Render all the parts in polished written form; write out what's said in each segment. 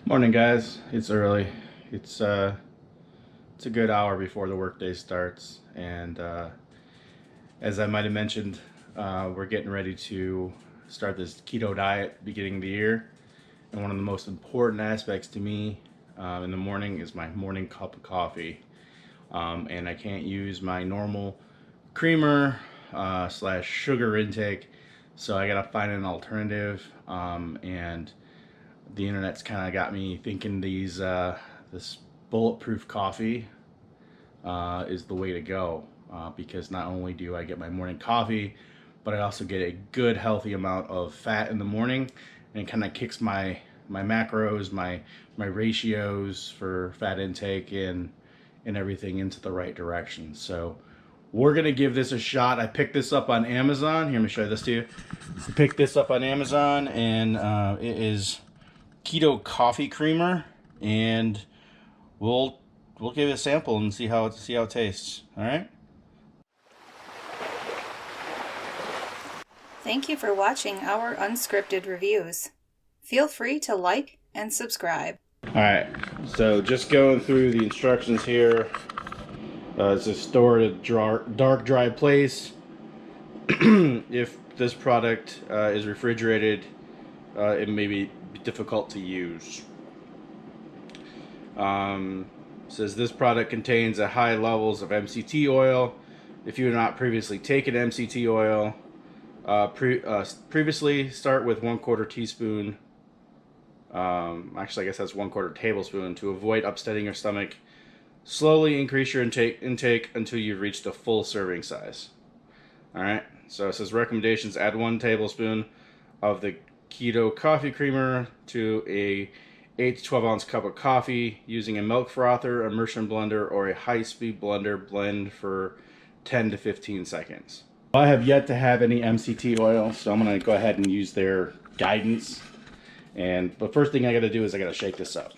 Morning, guys. It's early. It's a good hour before the workday starts, and as I might have mentioned, we're getting ready to start this keto diet beginning of the year. And one of the most important aspects to me in the morning is my morning cup of coffee. And I can't use my normal creamer slash sugar intake, so I gotta find an alternative. And the internet's kind of got me thinking this Bulletproof Coffee is the way to go, because not only do I get my morning coffee, but I also get a good healthy amount of fat in the morning, and it kind of kicks my macros, my ratios for fat intake and everything into the right direction. So we're gonna give this a shot. I picked this up on Amazon. Here, let me show this to you. I picked this up on Amazon, and it is Keto Coffee Creamer, and we'll give it a sample and see how it tastes. All right. Thank you for watching our unscripted reviews. Feel free to like and subscribe. All right. So just going through the instructions here. It's a store at a dark, dry place. If this product is refrigerated, it may be difficult to use. Says this product contains a high levels of MCT oil. If you have not previously taken MCT oil, previously start with 1/4 teaspoon. Actually, I guess that's 1/4 tablespoon to avoid upsetting your stomach. Slowly increase your intake until you've reached a full serving size. All right. So it says recommendations: add 1 tablespoon of the Keto Coffee Creamer to a 8 to 12 ounce cup of coffee using a milk frother, immersion blender, or a high-speed blender. Blend for 10 to 15 seconds. I have yet to have any MCT oil, so I'm going to go ahead and use their guidance. And the first thing I got to do is I got to shake this up.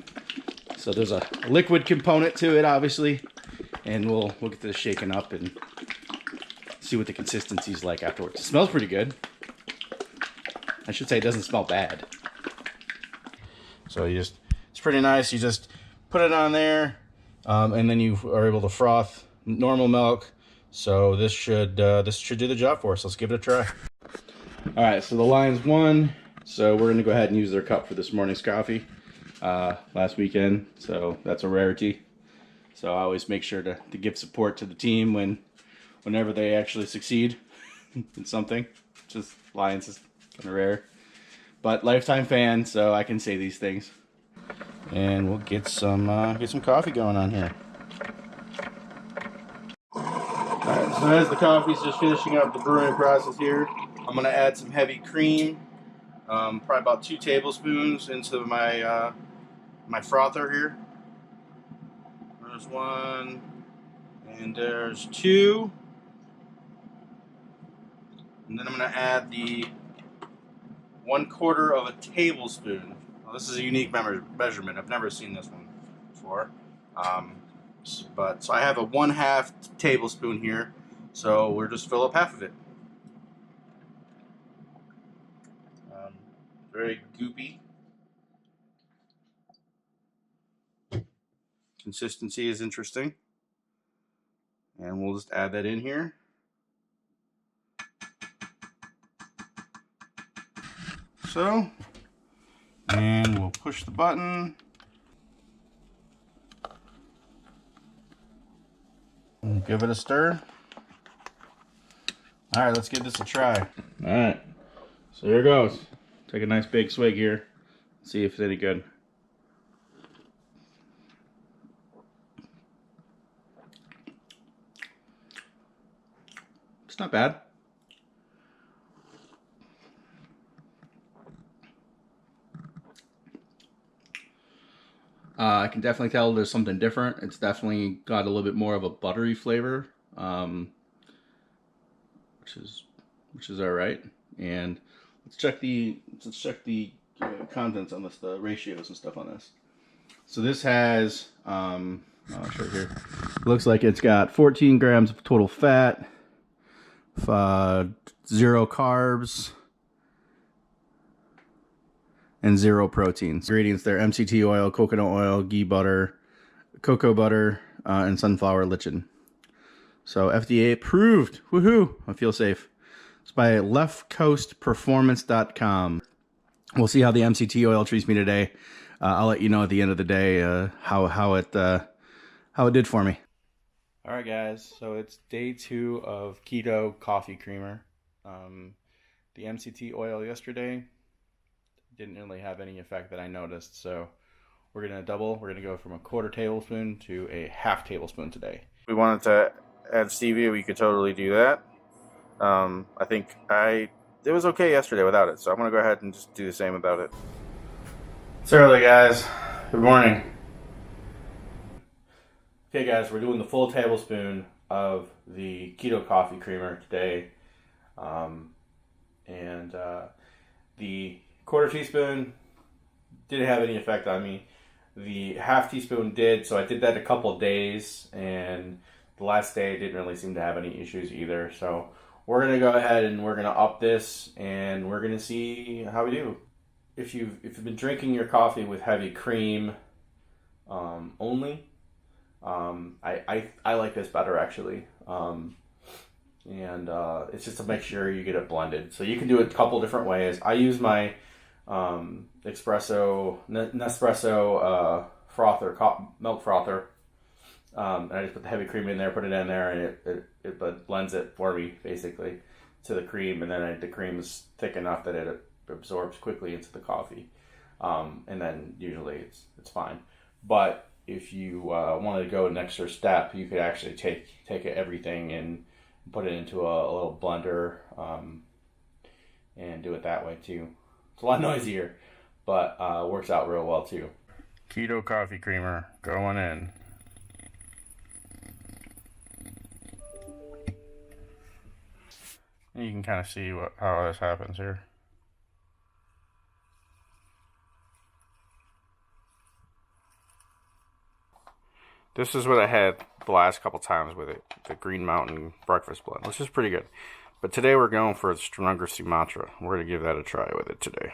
So there's a liquid component to it, obviously, and we'll get this shaken up and see what the consistency's like afterwards. It smells pretty good. I should say it doesn't smell bad. So it's pretty nice. You just put it on there, and then you are able to froth normal milk. So this should do the job for us. Let's give it a try. All right, so the line's 1. So we're gonna go ahead and use their cup for this morning's coffee. Last weekend, so that's a rarity. So I always make sure to give support to the team whenever they actually succeed in something. Just Lions is kind of rare, but lifetime fan, so I can say these things. And we'll get some coffee going on here. Alright, so as the coffee's just finishing up the brewing process here, I'm gonna add some heavy cream, probably about 2 tablespoons into my my frother here. There's 1, and there's 2. And then I'm going to add the 1/4 of a tablespoon. Well, this is a unique measurement. I've never seen this one before. So I have a 1/2 tablespoon here. So we'll just fill up half of it. Very goopy. Consistency is interesting. And we'll just add that in here. So, and we'll push the button. And give it a stir. All right, let's give this a try. All right, so here goes. Take a nice big swig here. See if it's any good. It's not bad. I can definitely tell there's something different. It's definitely got a little bit more of a buttery flavor, which is all right. And let's check the contents on this, the ratios and stuff on this. So this has, I'll show you here. It looks like it's got 14 grams of total fat, 0 carbs, and 0 proteins. Ingredients there: MCT oil, coconut oil, ghee butter, cocoa butter, and sunflower lichen. So FDA approved. Woohoo! I feel safe. It's by leftcoastperformance.com. We'll see how the MCT oil treats me today. I'll let you know at the end of the day how it did for me. All right, guys. So it's day 2 of Keto Coffee Creamer. The MCT oil yesterday didn't really have any effect that I noticed. So we're gonna double. We're gonna go from a 1/4 tablespoon to a 1/2 tablespoon today. We wanted to add stevia. We could totally do that. I think it was okay yesterday without it, so I'm gonna go ahead and just do the same without it. It's early, guys. Good morning. Okay, guys, we're doing the full tablespoon of the Keto Coffee Creamer today, and the 1/4 teaspoon didn't have any effect on me. The 1/2 teaspoon did, so I did that a couple of days, and the last day didn't really seem to have any issues either. So we're gonna go ahead and we're gonna up this, and we're gonna see how we do. If you've been drinking your coffee with heavy cream only, I like this better actually, and it's just to make sure you get it blended. So you can do it a couple different ways. I use my Nespresso frother, milk frother. And I just put the heavy cream in there, put it in there, and it blends it for me basically to the cream, and then the cream is thick enough that it absorbs quickly into the coffee, and then usually it's fine. But if you wanted to go an extra step, you could actually take everything and put it into a little blender, and do it that way too. It's a lot noisier, but works out real well too. Keto Coffee Creamer going in. You can kind of see how this happens here. This is what I had the last couple times with it, the Green Mountain Breakfast Blend, which is pretty good. But today we're going for a stronger Sumatra. We're going to give that a try with it today.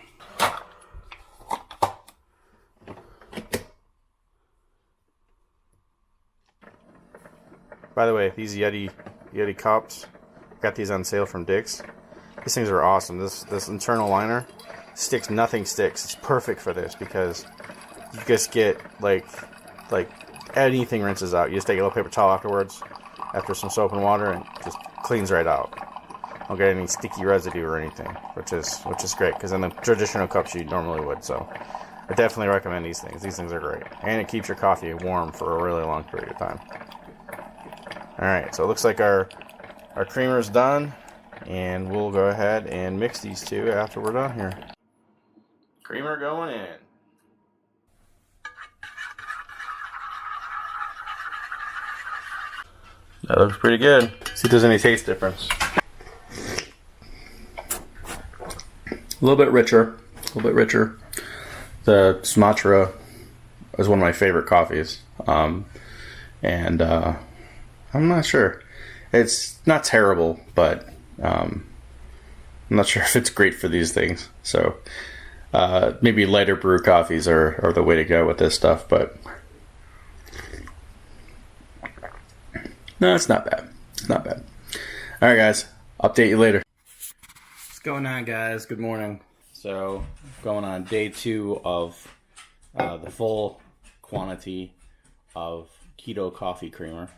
By the way, these Yeti cups, got these on sale from Dick's. These things are awesome. This internal liner sticks, nothing sticks. It's perfect for this because you just get like anything rinses out. You just take a little paper towel afterwards, after some soap and water, and just cleans right out. Don't get any sticky residue or anything, which is great, because in the traditional cups you normally would. So I definitely recommend these things. These things are great, and it keeps your coffee warm for a really long period of time. All right, so it looks like our creamer is done, and we'll go ahead and mix these two after we're done here. Creamer going in. That looks pretty good. See if there's any taste difference. A little bit richer. The Sumatra is one of my favorite coffees. I'm not sure. It's not terrible, but I'm not sure if it's great for these things. So maybe lighter brew coffees are the way to go with this stuff, but no, it's not bad. It's not bad. All right, guys. Update you later. What's going on, guys? Good morning. So, going on day 2 of the full quantity of Keto Coffee Creamer.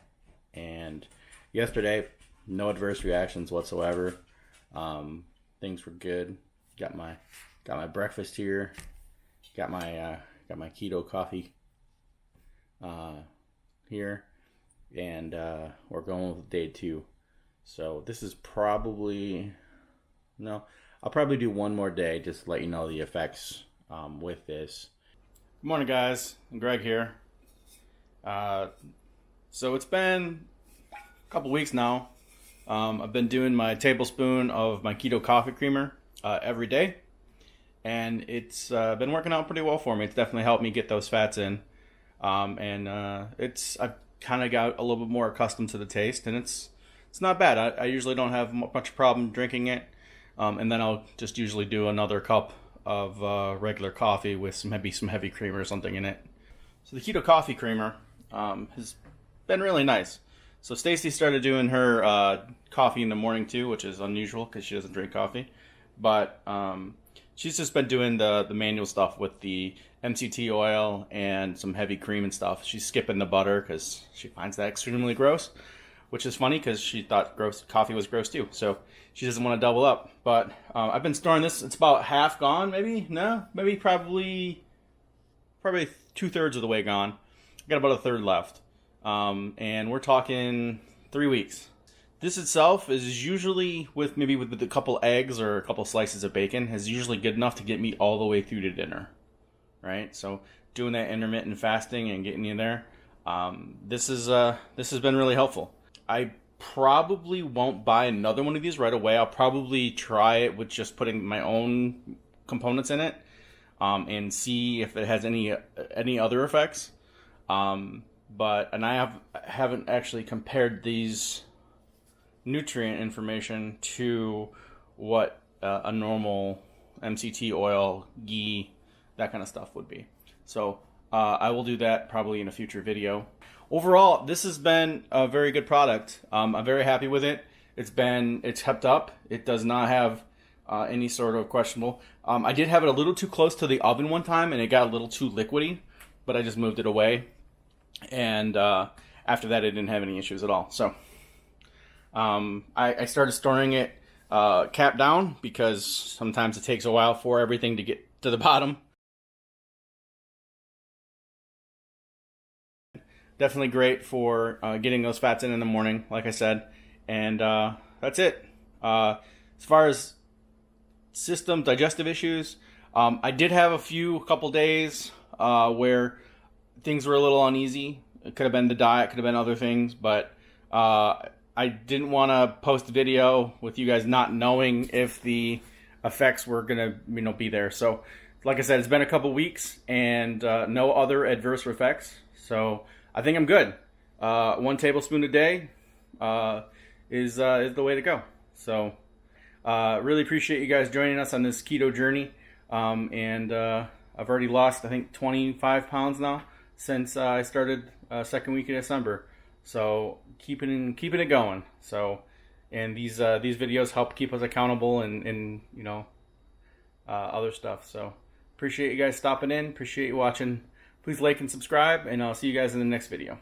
And yesterday, no adverse reactions whatsoever. Things were good. Got my breakfast here. Got my Keto coffee here. And we're going with day 2. So this is probably, no, I'll probably do one more day just to let you know the effects with this. Good morning, guys. Greg here. So it's been a couple weeks now. I've been doing my tablespoon of my Keto Coffee Creamer every day. And it's been working out pretty well for me. It's definitely helped me get those fats in. I've kind of got a little bit more accustomed to the taste, and it's not bad. I usually don't have much problem drinking it, and then I'll just usually do another cup of regular coffee with some heavy creamer or something in it. So the Keto Coffee Creamer has been really nice. So Stacy started doing her coffee in the morning too, which is unusual because she doesn't drink coffee. But she's just been doing the manual stuff with the MCT oil and some heavy cream and stuff. She's skipping the butter because she finds that extremely gross, which is funny because she thought coffee was gross too. So she doesn't want to double up. But I've been storing this. It's about half gone, maybe? No? Maybe probably 2/3 of the way gone. I got about a third left. And we're talking 3 weeks. This itself is usually with a couple eggs or a couple slices of bacon is usually good enough to get me all the way through to dinner, right? So doing that intermittent fasting and getting in there, this has been really helpful. I probably won't buy another one of these right away. I'll probably try it with just putting my own components in it, and see if it has any other effects. But I haven't actually compared these nutrient information to what a normal MCT oil, ghee, that kind of stuff would be. So I will do that probably in a future video. Overall, this has been a very good product. I'm very happy with it. It's kept up. It does not have any sort of questionable. I did have it a little too close to the oven one time, and it got a little too liquidy, but I just moved it away. And after that, it didn't have any issues at all. So I started storing it cap down because sometimes it takes a while for everything to get to the bottom. Definitely great for getting those fats in the morning, like I said. And that's it. As far as digestive issues, I did have a couple days where things were a little uneasy. It could have been the diet, could have been other things, but I didn't want to post a video with you guys not knowing if the effects were gonna, be there. So, like I said, it's been a couple weeks and no other adverse effects. So I think I'm good. 1 tablespoon a day is the way to go. So really appreciate you guys joining us on this keto journey. And I've already lost, I think, 25 pounds now since I started second week of December. So keeping it going. So, and these videos help keep us accountable and other stuff. So appreciate you guys stopping in. Appreciate you watching. Please like and subscribe, and I'll see you guys in the next video.